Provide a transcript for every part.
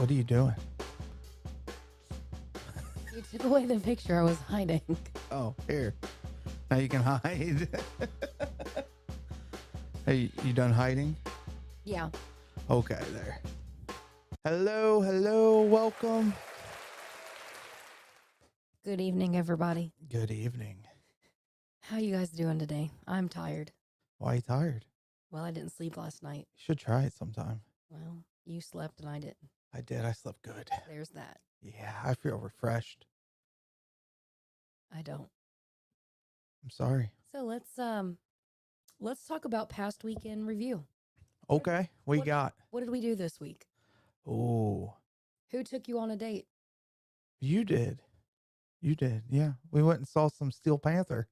What are you doing? You took away the picture I was hiding. Oh, here. Now you can hide. Hey, you done hiding? Yeah. Okay, there. Hello, welcome. Good evening, everybody. Good evening. How you guys doing today? I'm tired. Why are you tired? Well, I didn't sleep last night. You should try it sometime. Well, you slept and I didn't. I did. I slept good. There's that. Yeah, I feel refreshed. I don't. I'm sorry. So let's talk about past weekend review. Okay, What got? What did we do this week? Oh, Who took you on a date? you did. You did. Yeah, we went and saw some Steel Panther.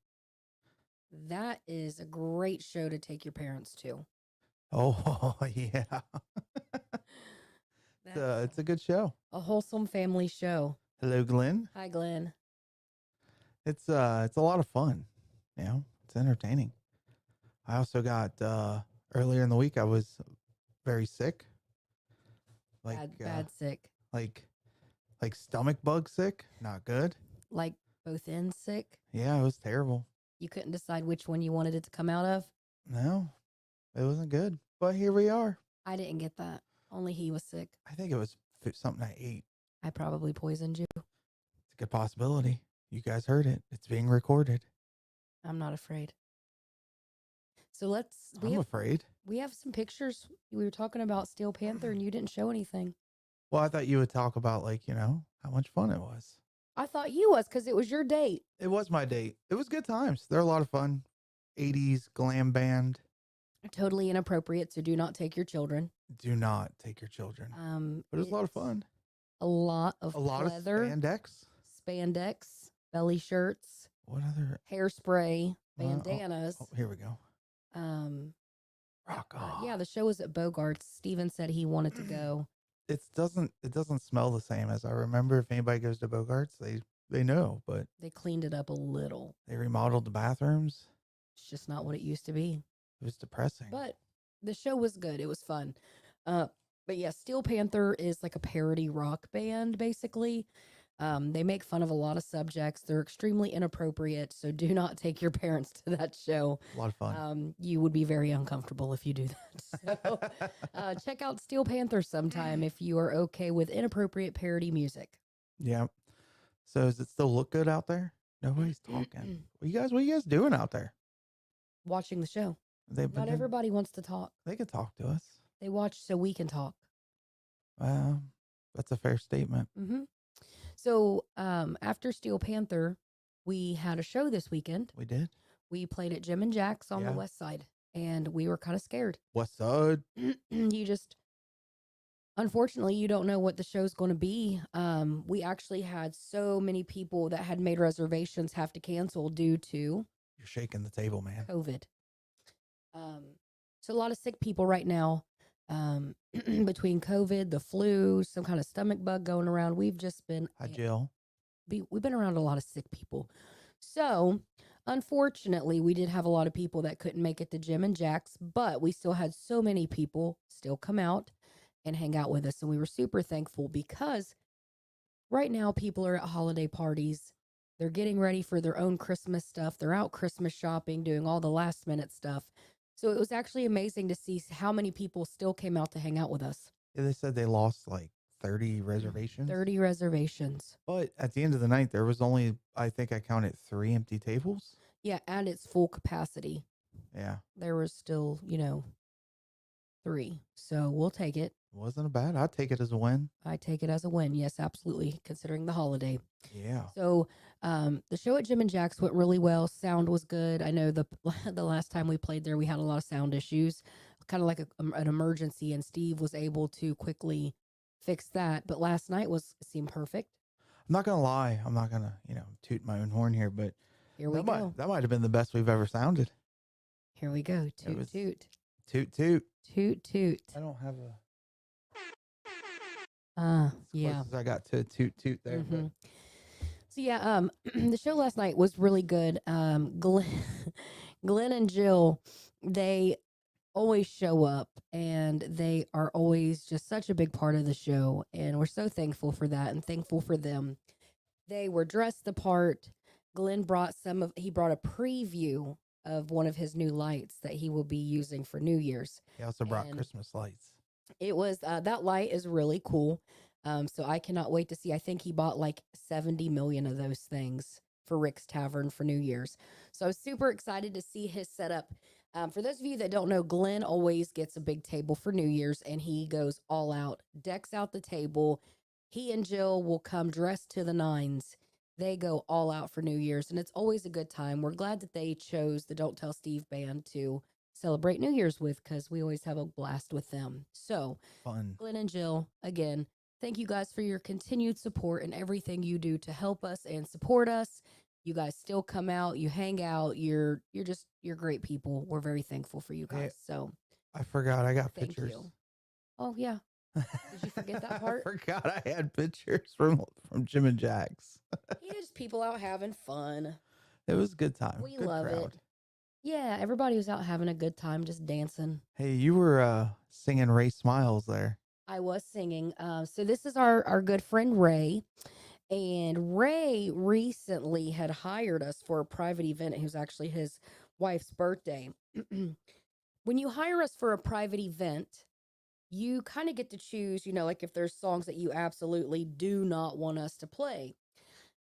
That is a great show to take your parents to. Oh, yeah. That's It's a good show. a wholesome family show. Hello, Glenn. Hi, Glenn. It's a lot of fun. You know, it's entertaining. I also got earlier in the week I was very sick. Bad sick. Like stomach bug sick. Not good. Like both ends sick. Yeah, it was terrible. You couldn't decide which one you wanted it to come out of. No, it wasn't good. But here we are. I didn't get that. Only he was sick. I think it was something I ate. I probably poisoned you. It's a good possibility. You guys heard it. It's being recorded. I'm not afraid. So I'm afraid. We have some pictures. We were talking about Steel Panther and you didn't show anything. Well, I thought you would talk about how much fun it was. I thought you was because it was your date. It was my date. It was good times. They're a lot of fun. 80s glam band. Totally inappropriate, so do not take your children. Do not take your children. But it was a lot of fun. A lot of leather, of spandex, belly shirts. What other hairspray, bandanas? Here we go. Rock on. Yeah, the show was at Bogart's. Steven said he wanted to go. It doesn't smell the same as I remember. If anybody goes to Bogart's, they know, but they cleaned it up a little. They remodeled the bathrooms. It's just not what it used to be. It was depressing. But the show was good. It was fun. But yeah, Steel Panther is like a parody rock band, basically. They make fun of a lot of subjects. They're extremely inappropriate, so do not take your parents to that show. A lot of fun. You would be very uncomfortable if you do that. So check out Steel Panther sometime if you are okay with inappropriate parody music. Yeah. So does it still look good out there? Nobody's talking. What are you guys doing out there? Watching the show. Not everybody wants to talk. They can talk to us. They watch so we can talk. Well, that's a fair statement. Mm-hmm. So after Steel Panther, we had a show this weekend. We did. We played at Jim and Jack's on the west side, and we were kind of scared. West side? Unfortunately, you don't know what the show's going to be. We actually had so many people that had made reservations have to cancel due to... You're shaking the table, man. COVID. So a lot of sick people right now. Between COVID, the flu, some kind of stomach bug going around. We've just been... Hi, Jill. We've been around a lot of sick people. So, unfortunately, we did have a lot of people that couldn't make it to Jim and Jack's, but we still had so many people still come out and hang out with us. And we were super thankful because right now people are at holiday parties. They're getting ready for their own Christmas stuff. They're out Christmas shopping, doing all the last minute stuff. So it was actually amazing to see how many people still came out to hang out with us. Yeah, they said they lost like 30 reservations. 30 reservations. But at the end of the night, there was only, I think I counted 3 empty tables. Yeah, at its full capacity. Yeah. There was still, 3. So we'll take it. Wasn't bad. I'd take it as a win. I take it as a win. Yes, absolutely. Considering the holiday. Yeah. So the show at Jim and Jack's went really well. Sound was good. I know the last time we played there, we had a lot of sound issues, kind of like an emergency, and Steve was able to quickly fix that. But last night seemed perfect. I'm not going to lie. I'm not going to, toot my own horn here, but here we go. That might have been the best we've ever sounded. Here we go. Toot, toot. Toot, toot. Toot, toot. I don't have a... yeah. I got to toot toot there. Mm-hmm. So yeah, the show last night was really good. Glenn and Jill, they always show up and they are always just such a big part of the show. And we're so thankful for that and thankful for them. They were dressed the part. Glenn brought he brought a preview of one of his new lights that he will be using for New Year's. He also brought And Christmas lights. it was that light is really cool. So I cannot wait to see. I think he bought like 70 million of those things for Rick's Tavern for New Year's. So I was super excited to see his setup. For those of you that don't know, Glenn always gets a big table for New Year's and he goes all out, decks out the table. He and Jill will come dressed to the nines. They go all out for New Year's and it's always a good time. We're glad that they chose the Don't Tell Steve band to celebrate New Year's with because we always have a blast with them. So, Fun. Glenn and Jill, again, thank you guys for your continued support and everything you do to help us and support us. You guys still come out, you hang out, you're great people. We're very thankful for you Hey, guys. So, I forgot I got thank pictures. you. Oh yeah. Did you forget that I part? forgot I had pictures from Jim and Jack's. Yeah, just people out having fun. It was a good time. We Good love it. crowd. Yeah, everybody was out having a good time, just dancing. Hey, you were singing Ray Smiles there. I was singing. So this is our good friend Ray. And Ray recently had hired us for a private event. It was actually his wife's birthday. When you hire us for a private event, you kind of get to choose, like if there's songs that you absolutely do not want us to play.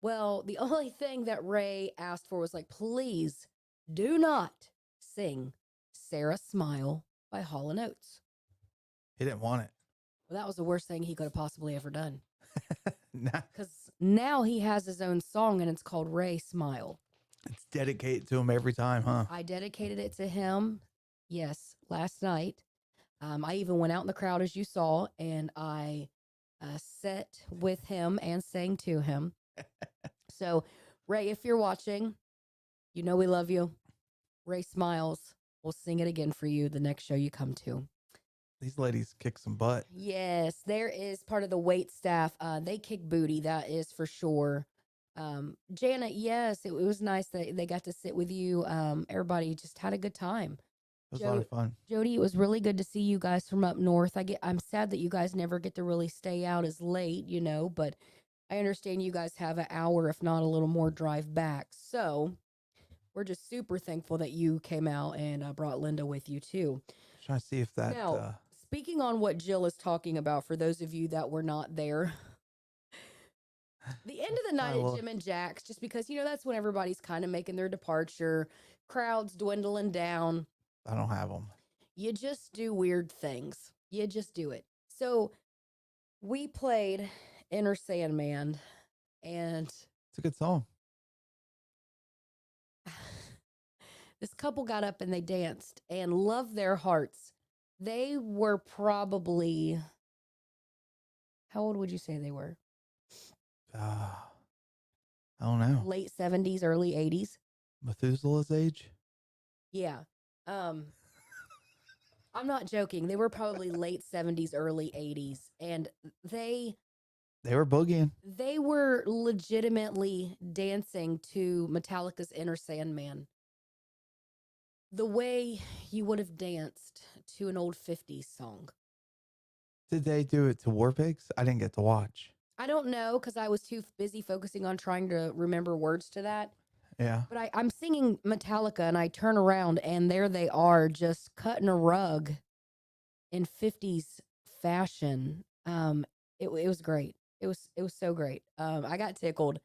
Well, the only thing that Ray asked for was like, please do not sing Sarah Smile by Hall & Oates. He didn't want Well, that was the worst thing he could have possibly ever done. it. Nah, Because now he has his own song and it's called Ray Smile. it's dedicated to him every time, huh? I dedicated it to him, yes, last night. I even went out in the crowd, as you saw, and I sat with him and sang to him. So, Ray, if you're watching, you know we love you. Ray Smiles. We'll sing it again for you the next show you come to. These ladies kick some butt. Yes, there is part of the wait staff. They kick booty, that is for sure. Janet, yes, it was nice that they got to sit with you. Everybody just had a good time. It was a lot of fun. Jody, it was really good to see you guys from up north. I'm sad that you guys never get to really stay out as late, but I understand you guys have an hour, if not a little more, drive back. So we're just super thankful that you came out and brought Linda with you too. Trying to see if that Now, speaking on what Jill is talking about, for those of you that were not there, the end of the night at Jim and Jack's, just because, that's when everybody's kind of making their departure, crowds dwindling down. I don't have them. You just do weird things. You just do it. So we played Inner Sandman, and It's a good song. this couple got up and they danced and loved their hearts. They were probably, how old would you say they were? I don't know. Late 70s, early 80s. Methuselah's age? Yeah. I'm not joking. They were probably late 70s, early 80s. And they were boogieing. They were legitimately dancing to Metallica's Inner Sandman. The way you would have danced to an old 50s song. Did they do it to War Pigs? I didn't get to watch. I don't know because I was too busy focusing on trying to remember words to that. Yeah. But I'm singing Metallica and I turn around and there they are just cutting a rug in 50s fashion. It was great. It was so great. I got tickled.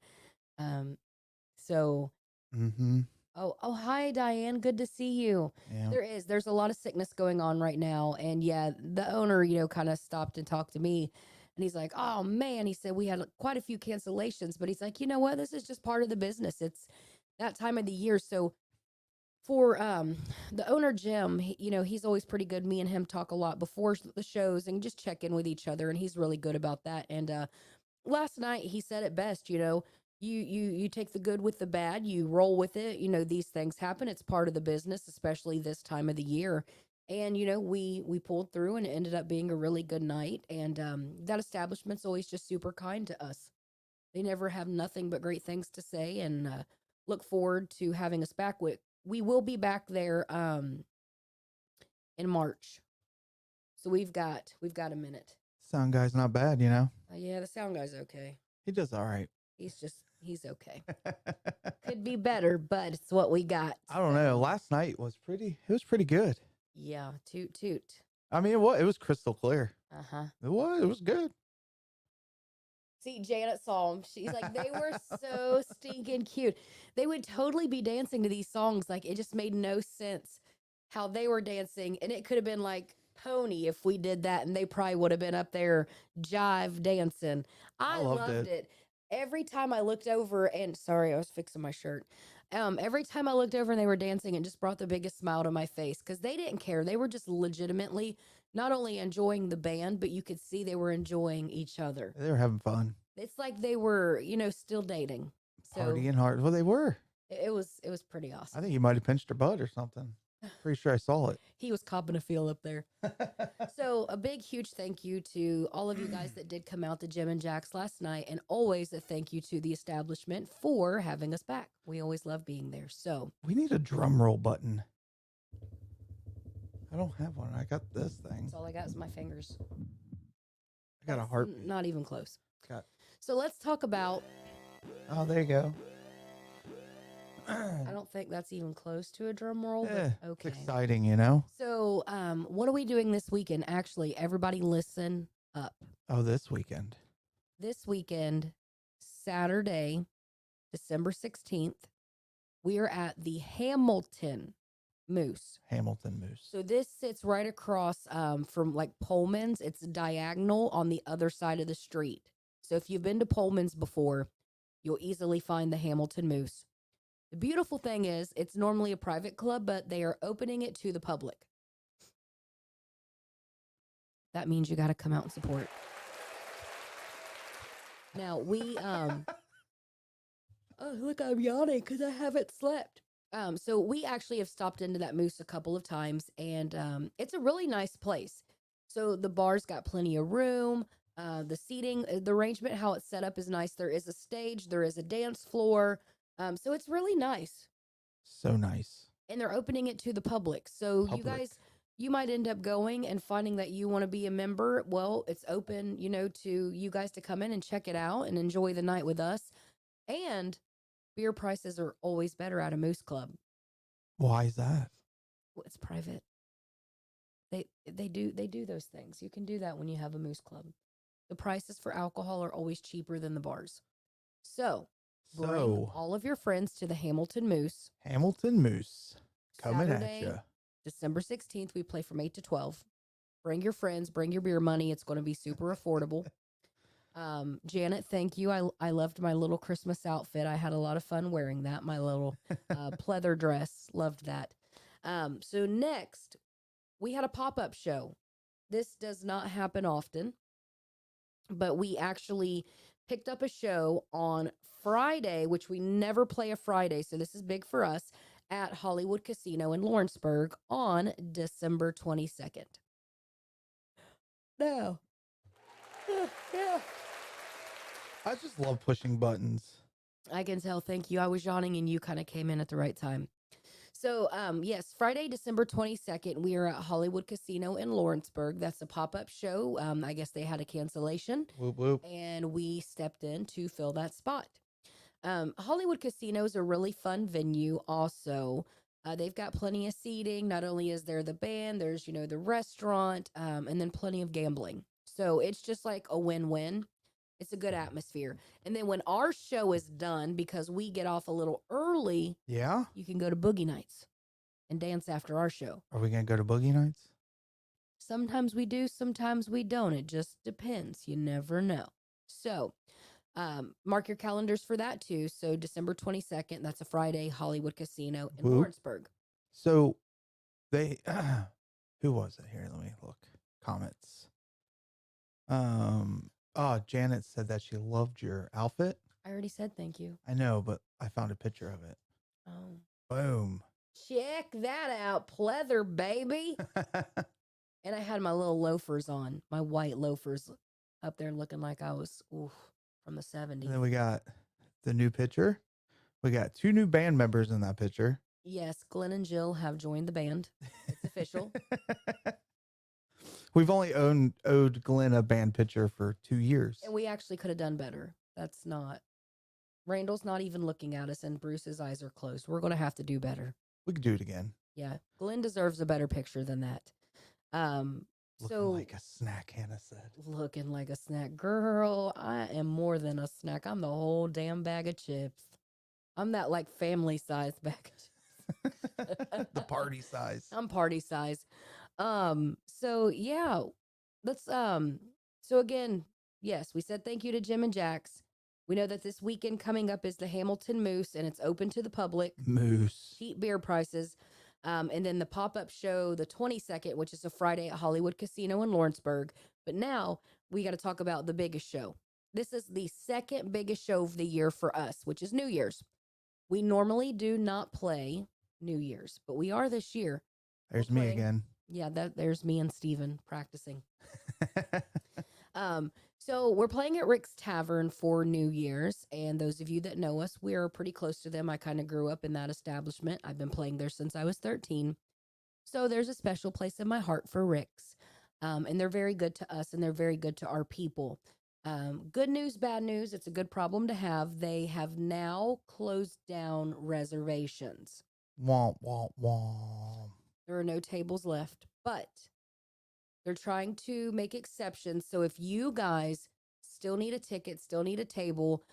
So Mm-hmm. oh hi Diane, good to see you. Yeah. There's a lot of sickness going on right now, and yeah, the owner kind of stopped and talked to me, and he's like, oh man, he said we had quite a few cancellations, but he's like, you know what, this is just part of the business. It's that time of the year. So for the owner Jim, he's always pretty good. Me and him talk a lot before the shows and just check in with each other, and he's really good about that. And last night he said it best, you take the good with the bad, you roll with it. These things happen. It's part of the business, especially this time of the year. And we pulled through, and it ended up being a really good night. And that establishment's always just super kind to us. They never have nothing but great things to say, and look forward to having us back. We will be back there in March. So we've got a minute. Sound guy's not bad, you know. Yeah, the sound guy's okay. He does all right. He's okay. Could be better, but it's what we got. I don't know. So, Last night was pretty. It was pretty good. yeah, toot toot. I mean, it was crystal clear. Uh-huh. It was. It was good. See, Janet saw them. She's like, they were so stinking cute. They would totally be dancing to these songs. Like, it just made no sense how they were dancing. And it could have been like Pony if we did that, and they probably would have been up there jive dancing. I I loved loved it. it. Every time I looked over, and sorry, I was fixing my shirt. Every time I looked over and they were dancing, it just brought the biggest smile to my face because they didn't care. They were just legitimately not only enjoying the band, but you could see they were enjoying each other. They were having fun, It's like they were, still dating. So partying hard. Well, they were. it was pretty I awesome. think you might have pinched her butt or something. Pretty sure I saw it. He was copping a feel up there. So a big, huge thank you to all of you guys that did come out to Jim and Jack's last night, and always a thank you to the establishment for having us back. We always love being there. So We need a drum roll button. I don't have one. I got this thing. that's all I got is my fingers. I got a That's heartbeat. Not even close. Got. So let's talk about. Oh, there you go. I don't think that's even close to a drum roll. Yeah, But okay. It's exciting, you know. So, what are we doing this weekend? Actually, everybody listen up. Oh, this weekend. This weekend, Saturday, December 16th, we are at the Hamilton Moose. Hamilton Moose. So this sits right across from like Pullman's. It's diagonal on the other side of the street. So if you've been to Pullman's before, you'll easily find the Hamilton Moose. The beautiful thing is, it's normally a private club, but they are opening it to the public. That means you got to come out and support. Now, oh, look, I'm yawning because I haven't slept. So we actually have stopped into that Moose a couple of times, and it's a really nice place. So the bar's got plenty of room. The seating, the arrangement, how it's set up is nice. There is a stage, there is a dance floor. So it's really nice. So nice. And they're opening it to the public. So you guys, you might end up going and finding that you want to be a member. Well, it's open, to you guys to come in and check it out and enjoy the night with us. And beer prices are always better at a Moose Club. Why is that? Well, it's private. They do those things. You can do that when you have a Moose Club. The prices for alcohol are always cheaper than the bars. So bring all of your friends to the Hamilton Moose. Hamilton Moose coming Saturday, at you. December 16th, we play from 8 to 12. Bring your friends, bring your beer money. It's going to be super affordable. Janet, thank you. I loved my little Christmas outfit. I had a lot of fun wearing that. My little pleather dress. Loved that. So next, we had a pop-up show. This does not happen often, but we actually picked up a show on Friday, which we never play a Friday, so this is big for us, at Hollywood Casino in Lawrenceburg on December 22nd. Now, yeah. I just love pushing buttons. I can tell. Thank you. I was yawning and you kind of came in at the right time. So, yes, Friday, December 22nd, we are at Hollywood Casino in Lawrenceburg. That's a pop-up show. I guess they had a cancellation. Whoop, whoop. And we stepped in to fill that spot. Hollywood Casino is a really fun venue also. They've got plenty of seating. Not only is there the band, there's, the restaurant, and then plenty of gambling. So it's just like a win-win. It's a good atmosphere. And then when our show is done, because we get off a little early, Yeah? you can go to Boogie Nights and dance after our show. Are we going to go to Boogie Nights? Sometimes we do, sometimes we don't. It just depends. You never know. So, mark your calendars for that too. So December 22nd, that's a Friday, Hollywood Casino in Whoop. Lawrenceburg. So they, who was it here? Let me look. Comments. Janet said that she loved your outfit. I already said thank you. I know, but I found a picture of it. Oh. Boom. Check that out, pleather baby. And I had my little loafers on, my white loafers up there looking like I was from the 70s. And then we got the new picture. We got 2 new band members in that picture. Yes, Glenn and Jill have joined the band. It's official. We've only owed Glenn a band picture for 2 years. And we actually could have done better. That's not. Randall's not even looking at us, and Bruce's eyes are closed. We're going to have to do better. We could do it again. Yeah. Glenn deserves a better picture than that. Um, Looking like a snack, Hannah said. Looking like a snack. Girl, I am more than a snack. I'm the whole damn bag of chips. I'm that like family size bag of chips. The party size. I'm party size. So yeah, let's so again, yes, we said thank you to Jim and Jax. We know that this weekend coming up is the Hamilton Moose and it's open to the public. Moose. Cheap beer prices. And then the pop-up show the 22nd, which is a Friday at Hollywood Casino in Lawrenceburg. But now we got to talk about the biggest show. This is the second biggest show of the year for us, which is New Year's. We normally do not play New Year's, but we are this year. There's me again. Yeah, there's me and Steven practicing. So we're playing at Rick's Tavern for New Year's, and those of you that know us, we're pretty close to them. I kind of grew up in that establishment. I've been playing there since I was 13. So there's a special place in my heart for Rick's. And they're very good to us, and they're very good to our people. Good news, bad news. It's a good problem to have. They have now closed down reservations. Womp, womp, womp. There are no tables left, but they're trying to make exceptions. So if you guys still need a ticket, still need a table,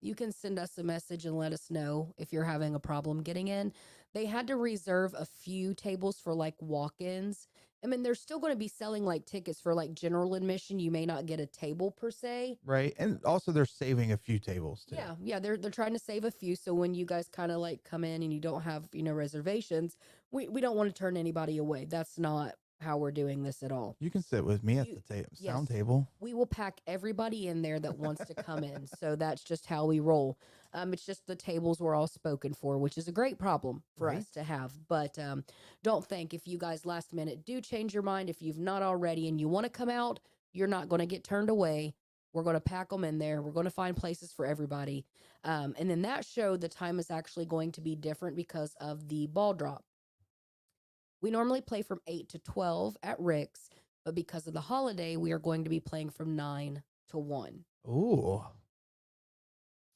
you can send us a message and let us know if you're having a problem getting in. They had to reserve a few tables for like walk-ins. I mean, they're still going to be selling like tickets for like general admission. You may not get a table per se. Right. And also they're saving a few tables too. Yeah. They're trying to save a few. So when you guys kind of like come in and you don't have, reservations, we don't want to turn anybody away. That's not how we're doing this at all. You can sit with me at the sound table. We will pack everybody in there that wants to come in. So that's just how we roll. It's just the tables were all spoken for, which is a great problem for us to have. But don't think if you guys last minute do change your mind, if you've not already and you want to come out, you're not going to get turned away. We're going to pack them in there. We're going to find places for everybody. And then that show, the time is actually going to be different because of the ball drop. We normally play from 8 to 12 at Rick's, but because of the holiday, we are going to be playing from 9 to 1. Ooh.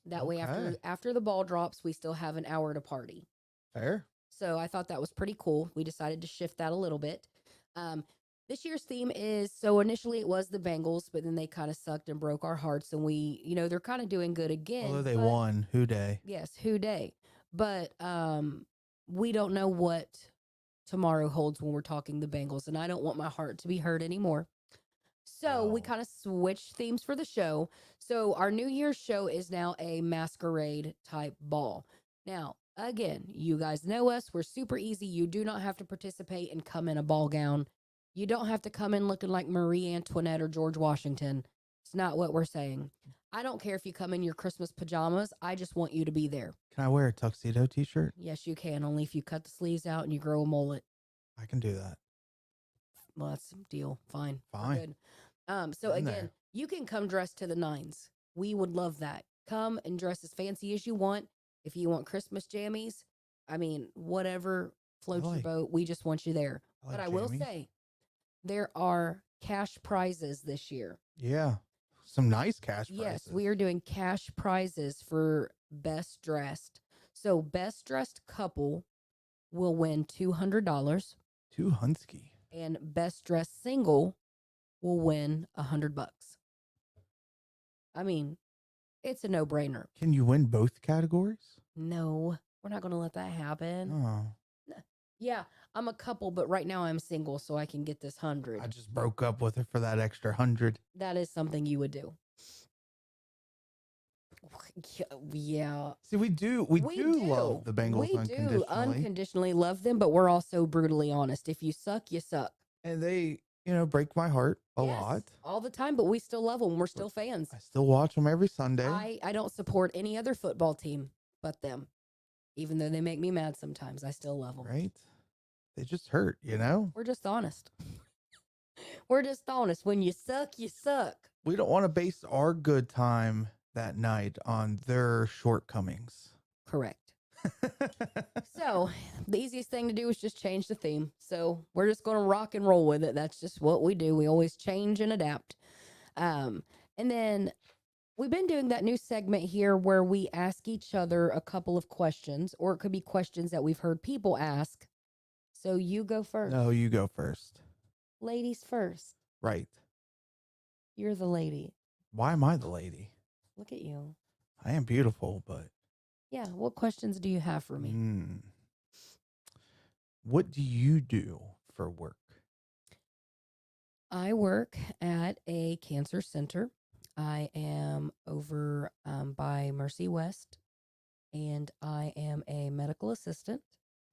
That way, after the ball drops, we still have an hour to party. Fair. So I thought that was pretty cool. We decided to shift that a little bit. This year's theme is, so initially it was the Bengals, but then they kind of sucked and broke our hearts. And we, they're kind of doing good again. Although they won. Who day? Yes, who day. But we don't know what tomorrow holds when we're talking the Bengals, and I don't want my heart to be hurt anymore. So we kind of switched themes for the show. So our New Year's show is now a masquerade type ball. Now, again, you guys know us. We're super easy. You do not have to participate and come in a ball gown. You don't have to come in looking like Marie Antoinette or George Washington. It's not what we're saying. I don't care if you come in your Christmas pajamas. I just want you to be there. Can I wear a tuxedo t-shirt? Yes, you can. Only if you cut the sleeves out and you grow a mullet. I can do that. Well, that's a deal. Fine. Fine. Good. So again, you can come dressed to the nines. We would love that. Come and dress as fancy as you want. If you want Christmas jammies, I mean, whatever floats your boat, we just want you there. But I will say, there are cash prizes this year. Yeah. Some nice cash prizes. Yes, we are doing cash prizes for best dressed. So best dressed couple will win $200. $200. And best dressed single will win $100. I mean, it's a no-brainer. Can you win both categories? No, we're not going to let that happen. Oh. Yeah, I'm a couple, but right now I'm single, so I can get this 100. I just broke up with her for that extra 100. That is something you would do. Yeah. See, we do love the Bengals unconditionally. We do unconditionally love them, but we're also brutally honest. If you suck, you suck. And they, break my heart a lot. All the time, but we still love them. We're still fans. I still watch them every Sunday. I don't support any other football team but them. Even though they make me mad sometimes, I still love them. Right? They just hurt, We're just honest. We're just honest. When you suck, you suck. We don't want to base our good time that night on their shortcomings. Correct. So the easiest thing to do is just change the theme. So we're just going to rock and roll with it. That's just what we do. We always change and adapt. Um, and then we've been doing that new segment here where we ask each other a couple of questions, or it could be questions that we've heard people ask. So you go No, first. you go first. Ladies first. Right. You're the lady. Why am I the lady? Look at you. I am beautiful, but Yeah. What questions do you have for me? mm, what do you do for work? I work at a cancer center. I am over by Mercy West, and I am a medical assistant,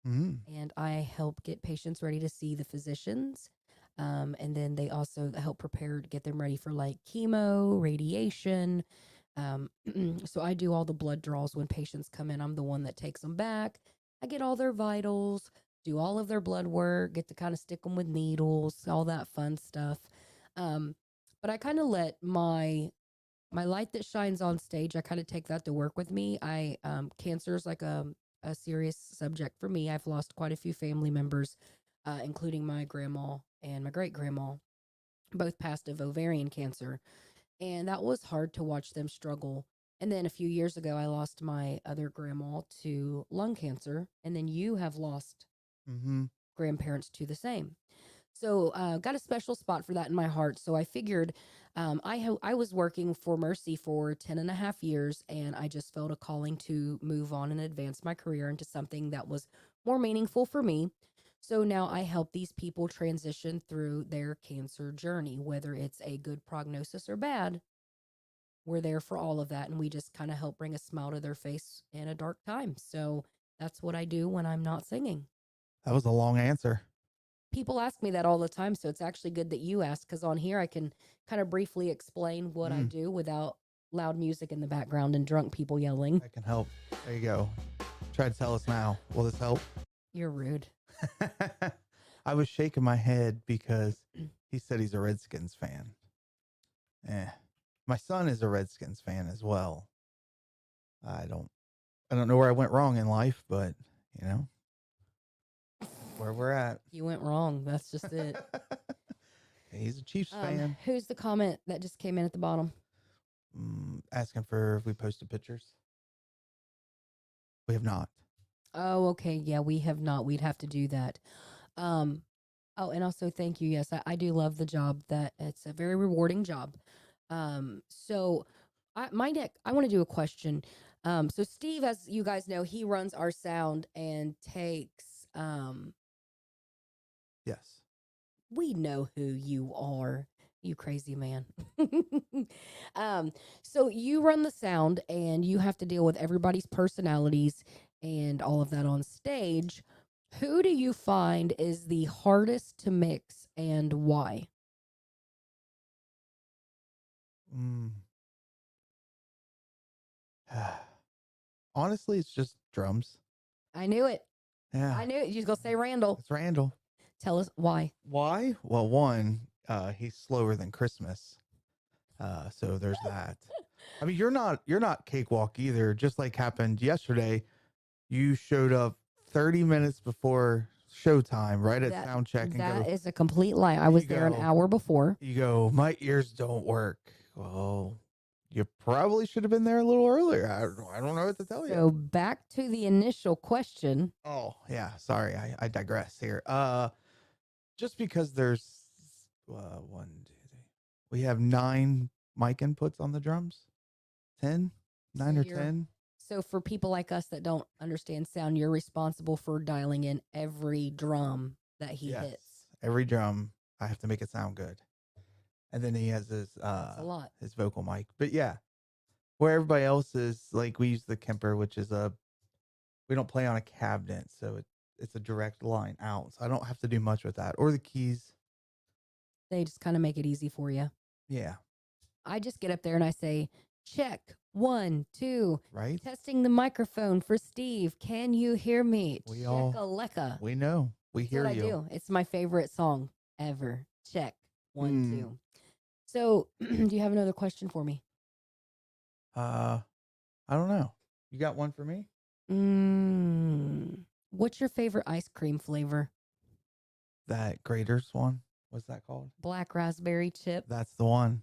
Mm. and I help get patients ready to see the physicians. And then they also help prepare to get them ready for like chemo, radiation. Um, so I do all the blood draws when patients come in. I'm the one that takes them back. I get all their vitals, do all of their blood work, get to kind of stick them with needles, all that fun stuff. Um, but I kind of let my light that shines on stage, I kind of take that to work with me. I cancer is like a serious subject for me. I've lost quite a few family members, including my grandma and my great grandma, both passed of ovarian cancer, and that was hard to watch them struggle. And then a few years ago, I lost my other grandma to lung cancer, and then you have lost Mm-hmm. grandparents to the same. So, got a special spot for that in my heart. So I figured I was working for Mercy for 10 and a half years, and I just felt a calling to move on and advance my career into something that was more meaningful for me. So now I help these people transition through their cancer journey, whether it's a good prognosis or bad. We're there for all of that, and we just kind of help bring a smile to their face in a dark time. So that's what I do when I'm not singing. That was a long answer. People ask me that all the time, so it's actually good that you asked, because on here I can kind of briefly explain what I Mm, do without loud music in the background and drunk people yelling. that can help. There you go. Try to tell us now. Will this help? You're rude. I was shaking my head because he said he's a Redskins fan. Eh. My son is a Redskins fan as well. I don't I don't know where I went wrong in life, but you know, where we're at. You went wrong. That's just it. He's a Chiefs fan. Who's the comment that just came in at the bottom? Asking for if we posted pictures. We have not. Oh, okay. Yeah, we have not. We'd have to do that. Um, oh, and also thank you. Yes, I do love the job. That it's a very rewarding job. So I want to do a question. So Steve, as you guys know, he runs our sound and takes Yes. we know who you are, you crazy man. um, so you run the sound and you have to deal with everybody's personalities and all of that on stage. Who do you find is the hardest to mix and why? Mm. Honestly, it's just drums. I knew it. Yeah. I knew it. You was gonna say Randall. It's Randall. Tell us why. Why? Well, one, he's slower than Christmas. So there's that. I mean, you're not cakewalk either. Just like happened yesterday, you showed up 30 minutes before showtime, right at That sound check, and that go, is a complete lie. I was you there an go, hour before. you go. My ears don't work. Well, you probably should have been there a little earlier. I don't know what to tell you. So back to the initial question. Oh yeah, sorry, I digress here. Just because there's one, two, three, we have 9 mic inputs on the drums. 10, So 9 or you're 10. so for people like us that don't understand sound, you're responsible for dialing in every drum that he Yes, hits. every drum I have to make it sound good, and then he has That's a lot. his vocal mic. But yeah, where everybody else is like we use the Kemper, which is we don't play on a cabinet, so it's a direct line out. So I don't have to do much with that or the keys. They just kind of make it easy for you. Yeah, I just get up there and I say, check, 1, 2, right. testing the microphone for Steve. Can you hear me? We Check all a lecca. we know we That's what hear I you. do. It's my favorite song ever. Check, 1, Hmm. 2. So, do you have another question for me? Uh, I don't know. You got one for me? What's your favorite ice cream flavor? That Graders one. What's that called? Black raspberry chip. That's the one.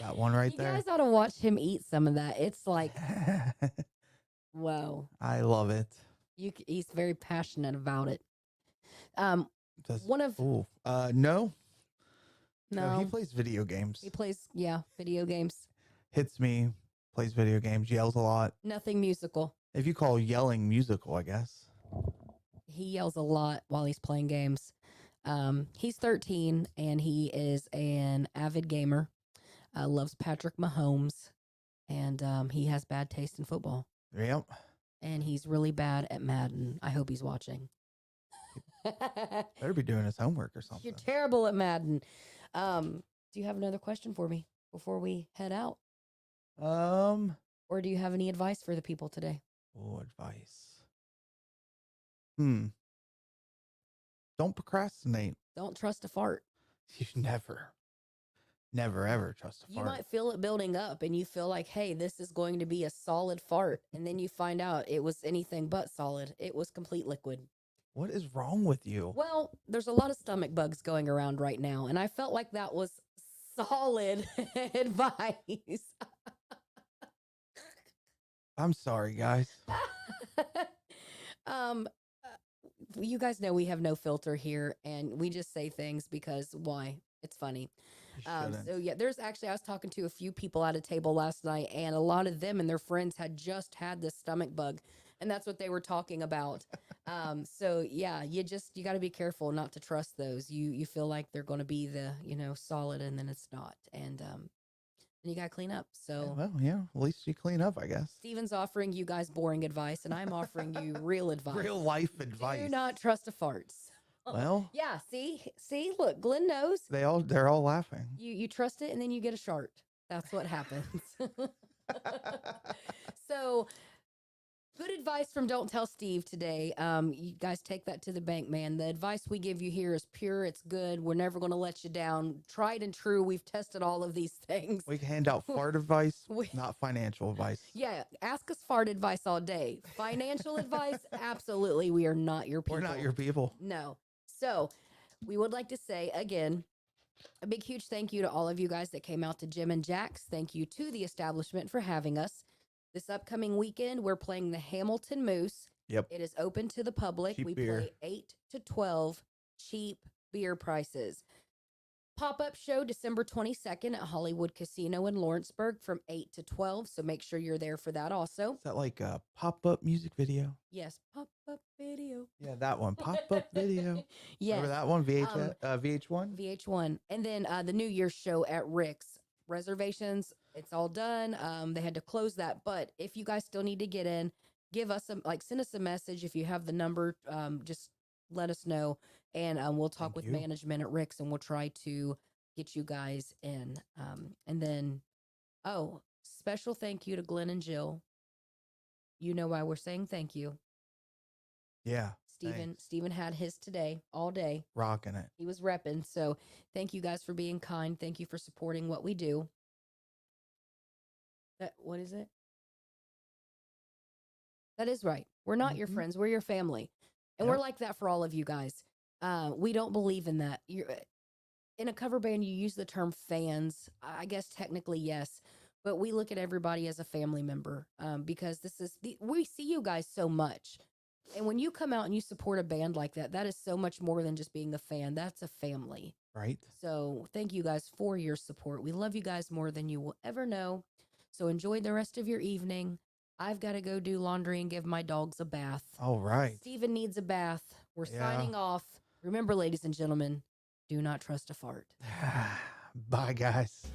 That one right You there. guys ought to watch him eat some of that. It's like, whoa. I love it. He's very passionate about it. Um, Does one of ooh no. No, he no, plays video games. he plays video games. Hits me, plays video games, yells a lot. Nothing musical. If you call yelling musical, I guess. He yells a lot while he's playing games. He's 13 and he is an avid gamer. Loves Patrick Mahomes, and he has bad taste in football. Yep. And he's really bad at Madden. I hope he's watching. Better be doing his homework or something. You're terrible at Madden. Do you have another question for me before we head out? Or do you have any advice for the people today? Oh, advice. Don't procrastinate. Don't trust a fart. You never ever trust a You fart. might feel it building up and you feel like, hey, this is going to be a solid fart. And then you find out it was anything but solid. It was complete liquid. What is wrong with you? Well, there's a lot of stomach bugs going around right now. And I felt like that was solid advice. I'm sorry, guys. um, you guys know we have no filter here and we just say things because why? It's funny. You shouldn't. So yeah, there's actually, I was talking to a few people at a table last night and a lot of them and their friends had just had this stomach bug and that's what they were talking about. So yeah, you got to be careful not to trust those. You feel like they're going to be the, solid and then it's not. And, then you got to clean up. So Well, yeah, at least you clean up, I guess. Steven's offering you guys boring advice and I'm offering you real advice. Real life advice. Do not trust a farts. Well, Yeah, see, look, Glenn knows. they're all laughing. You trust it and then you get a shart. That's what happens. So good advice from Don't Tell Steve today. You guys take that to the bank, man. The advice we give you here is pure. It's good. We're never going to let you down. Tried and true. We've tested all of these things. We can hand out fart advice, not financial advice. Yeah, ask us fart advice all day. Financial advice, absolutely. We are not your people. We're not your people. No. So we would like to say again, a big, huge thank you to all of you guys that came out to Jim and Jack's. Thank you to the establishment for having us. This upcoming weekend, we're playing the Hamilton Moose. Yep. It is open to the public. Cheap we beer. play 8 to 12 cheap beer prices. Pop-up show December 22nd at Hollywood Casino in Lawrenceburg from 8 to 12. So make sure you're there for that also. Is that like a pop-up music video? Yes, pop-up video. Yeah, that one. Pop-up video. Yes. Remember that one? VH1? VH1. And then the New Year's show at Rick's. Reservations, it's all done. They had to close that. But if you guys still need to get in, give us send us a message. If you have the number, just let us know. And we'll talk with management at Rick's and we'll try to get you guys in. And then, special thank you to Glenn and Jill. You know why we're saying thank you. Yeah. Steven had his today all day. Rocking it. He was repping. So thank you guys for being kind. Thank you for supporting what we do. What is it? That is right. We're not your friends. We're your family. And we're like that for all of you guys. We don't believe in that. In a cover band, you use the term fans. I guess technically, yes. But we look at everybody as a family member because we see you guys so much. And when you come out and you support a band like that, that is so much more than just being a fan. That's a family. Right. So thank you guys for your support. We love you guys more than you will ever know. So enjoy the rest of your evening. I've got to go do laundry and give my dogs a bath. All right. Steven needs a bath. We're signing off. Remember, ladies and gentlemen, do not trust a fart. Bye, guys.